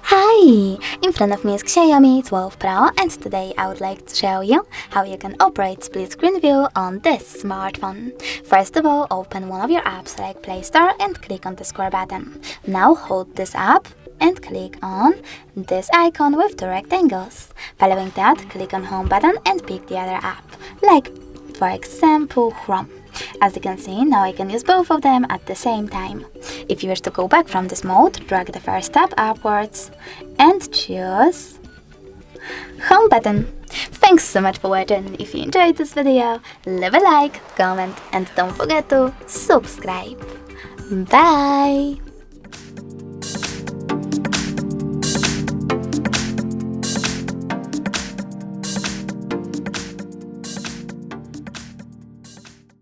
Hi! In front of me is Xiaomi 12 Pro, and today I would like to show you how you can operate split screen view on this smartphone. First of all, open one of your apps like Play Store and click on the square button. Now hold this app and click on this icon with two rectangles. Following that, click on Home button and pick the other app, like for example Chrome. As you can see, now I can use both of them at the same time. If you wish to go back from this mode, drag the first tab upwards and choose Home button. Thanks so much for watching. If you enjoyed this video, leave a like, comment and don't forget to subscribe. Bye!